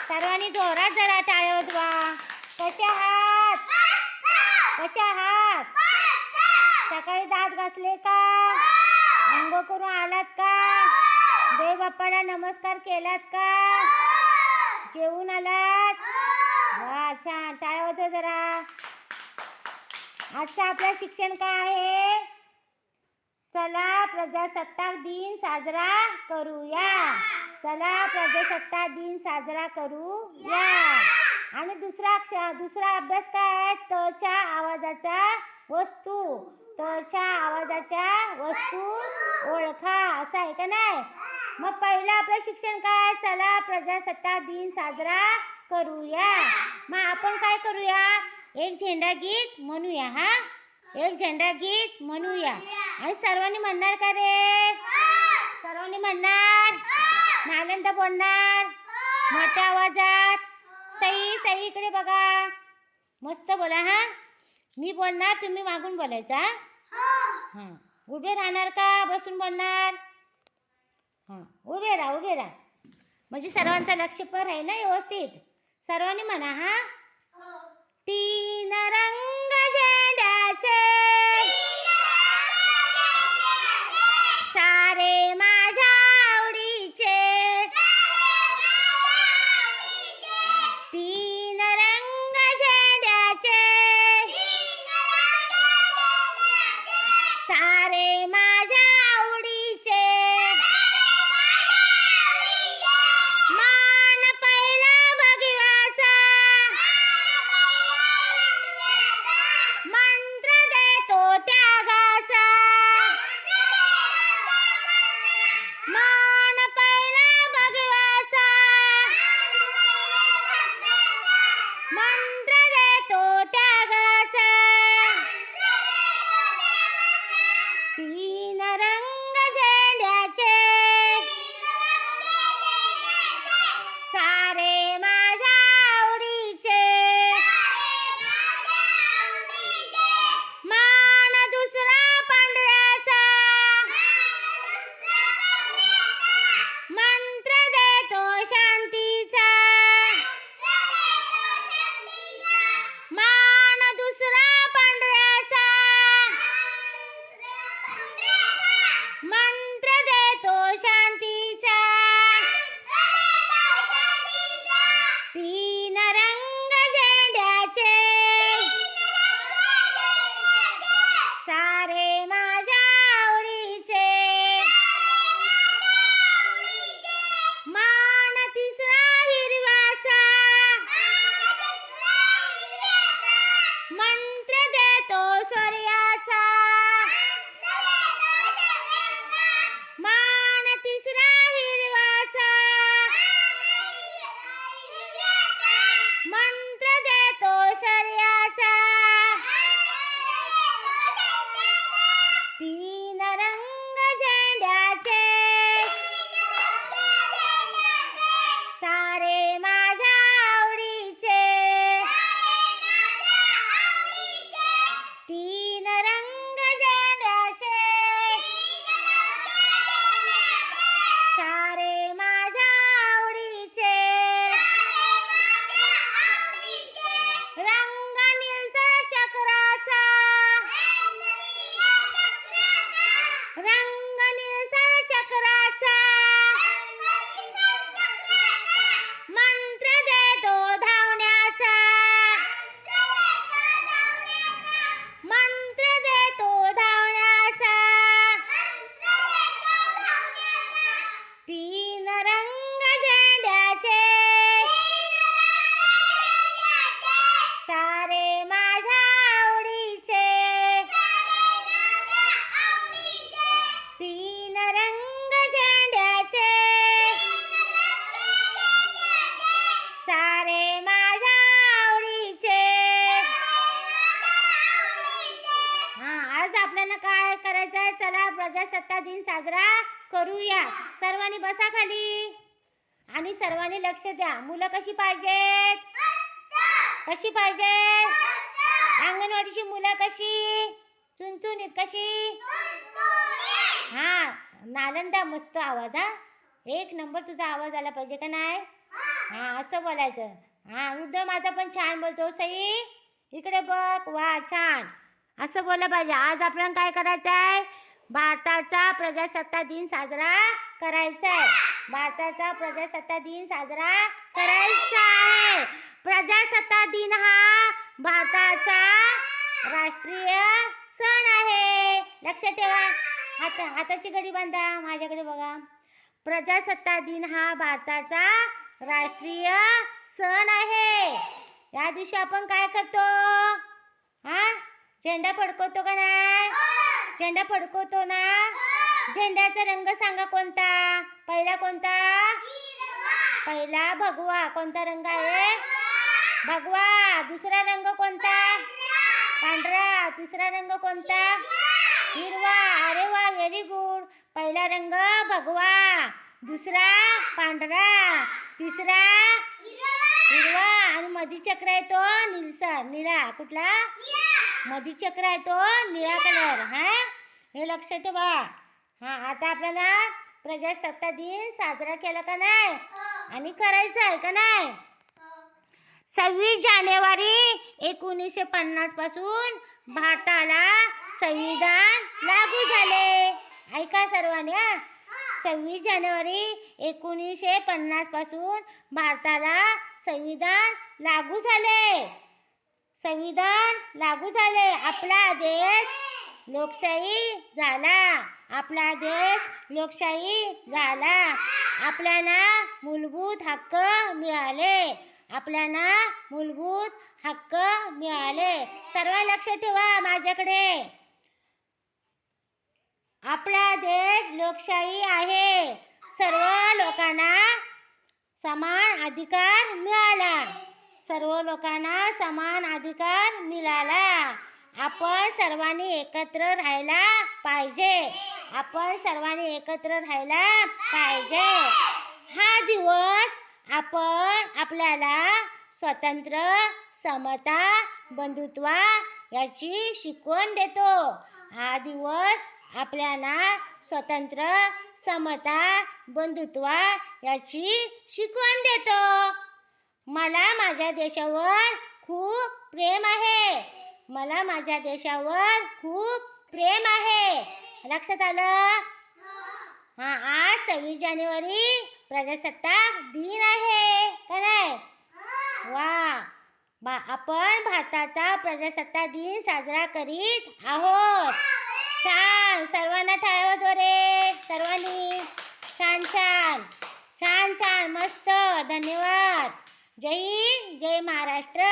सर्वांनी जोरात जरा टाळ्या वाजवा. कसे आहात? कसे आहात? सकाळी दात घासले का? अंघोळ करून आलात का? देव बाप्पाला नमस्कार केलात का? जेवून आलात? वा, छान. टाळ्या वाजवा जरा. आजचं आपलं शिक्षण काय आहे? चला प्रजासत्ताक दिन साजरा करूया. चला प्रजासत्ताक दिन साजरा करूया. आणि दुसरा अभ्यास काय आहे? तच्या आवाजाच्या वस्तू. तच्या आवाजाच्या वस्तू ओळखा, असं आहे का नाही? मग पहिलं आपलं शिक्षण काय? चला प्रजासत्ताक दिन साजरा करूया. मग आपण काय करूया? एक झेंडा गीत म्हणूया. हा, एक झेंडा गीत म्हणूया. आणि सर्वांनी म्हणणार का रे? सर्वांनी म्हणणार? नालंदा बोलणार? मोठ्या आवाजात. सई सई इकडे बघा, मस्त बोला. हा, मी बोलणार, तुम्ही मागून बोलायचा. हां, उभे राहणार का बसून बोलणार? हां, उभे राहा, उभे राहा, म्हणजे सर्वांचं लक्ष पण राहील ना व्यवस्थित. सर्वांनी म्हणा. हा, तीन रंग झेंड्याचे सारे माझ्या आवडीचे. तीन रंग झेंड्याचे सारे माझ्या आवडीचे. मान पहिला भगव्याचा मंत्र देतो त्यागाचा. मान पहिला भगव्याचा मंत्र देतो त्यागाचा. तीन रंग झेंड्याचे सारे माझ्या आवडीचे. मान दुसरा पांढऱ्याचा मंत्र देतो शांतीचा. मान दुसरा पांढऱ्याचा मंत्र देतो शांतीचा. तीन रंग झेंड्याचे सारे माझ्या आवडीचे. मान तिसरा हिरव्याचा मंत्र देतो सूर्याचा. मान तिसरा हिरव्याचा मंत्र देतो सूर्याचा. तीन रंग झेंड्याचे सारे माझ्या आवडीचे. तीन रंग झेंड्याचे सारे माझ्या आवडीचे. रंग निळसर चक्राचा रंग निळसर चक्राचा मंत्र देतो धावण्याचा. मंत्र देतो धावण्याचा. तीन रंग झेंड्याचे सारे माझ्या आवडीचे. तीन रंग झेंड्याचे सारे माझ्या आवडीचे. हा, आज आपल्याला काय करायचं आहे? चला प्रजासत्ताक दिन साजरा करूया. सर्वांनी बसा खाली आणि सर्वांनी लक्ष द्या. मुलं कशी पाहिजेत? कशी पाहिजेत? अंगणवाडीची मुलं कशी? चुनचुनीत कशी? हा, नालंदा मस्त आवाज. हा, एक नंबर तुझा आवाज आला पाहिजे का नाही? हां असं बोलायचं. हां रुद्रमाता पण छान बोलतो. सई इकडे बघ. वा छान. असं बोललं पाहिजे. आज आपल्याला काय करायचं आहे? भारताचा प्रजासत्ताक दिन साजरा करायचा आहे. भारताचा प्रजासत्ताक दिन साजरा करायचा आहे. प्रजासत्ताक दिन हा भारताचा राष्ट्रीय सण आहे. लक्षात ठेवा. हाताची घडी बांधा. माझ्याकडे बघा. प्रजासत्ताक दिन हा भारताचा राष्ट्रीय सण आहे. या दिवशी आपण काय करतो? हा झेंडा फडकवतो का नाही? झेंडा फडकवतो ना. झेंड्याचा रंग सांगा कोणता? पहिला कोणता? पहिला भगवा. कोणता रंग आहे? भगवा. दुसरा रंग कोणता? पांढरा. तिसरा रंग कोणता? हिरवा. अरे वा व्हेरी गुड. पहिला रंग भगवा, दुसरा पांढरा, तिसरा हिरवा आणि मधी चक्र आहे तो निळा. कुठला? मधी चक्र आहे तो निळा कलर. हा हे लक्षात ठेवा. हा आता आपल्याला प्रजासत्ताक दिन साजरा केला का नाही? आणि करायचा आहे का नाही? 26 जानेवारी 1950 पासून भारताला संविधान लागू झाले. ऐका सर्वांनी. 26 जानेवारी 1950 पासून भारताला संविधान लागू झाले. संविधान लागू झाले. आपला देश लोकशाही झाला. आपला देश लोकशाही झाला. आपल्याला मूलभूत हक्क मिळाले. आपल्याला मूलभूत हक्क मिळाले. सर्व लक्ष ठेवा माझ्याकडे. आपला देश लोकशाही आहे. सर्व लोकांना समान अधिकार मिळाला. सर्व लोकांना समान अधिकार मिळाला. आपण सर्वांनी एकत्र राहायला पाहिजे. आपण सर्वांनी एकत्र राहायला पाहिजे. हा दिवस आपण आपल्याला स्वातंत्र्य, समता, बंधुत्व याची शिकवण देतो. हा दिवस आपल्याला स्वातंत्र्य, समता, बंधुत्व याची शिकवण देतो. मला माझ्या देशावर खूप प्रेम आहे. मला माझ्या देशावर खूप प्रेम आहे. लक्षात आलं? हा आज 26 जानेवारी प्रजासत्ताक दिन आहे का नाही? वा आपण भारताचा प्रजासत्ताक दिन साजरा करीत आहोत. छान. सर्वांना टाळ्या वाजवा रे. सर्वांनी छान छान छान छान मस्त. धन्यवाद. जय हिंद. जय महाराष्ट्र.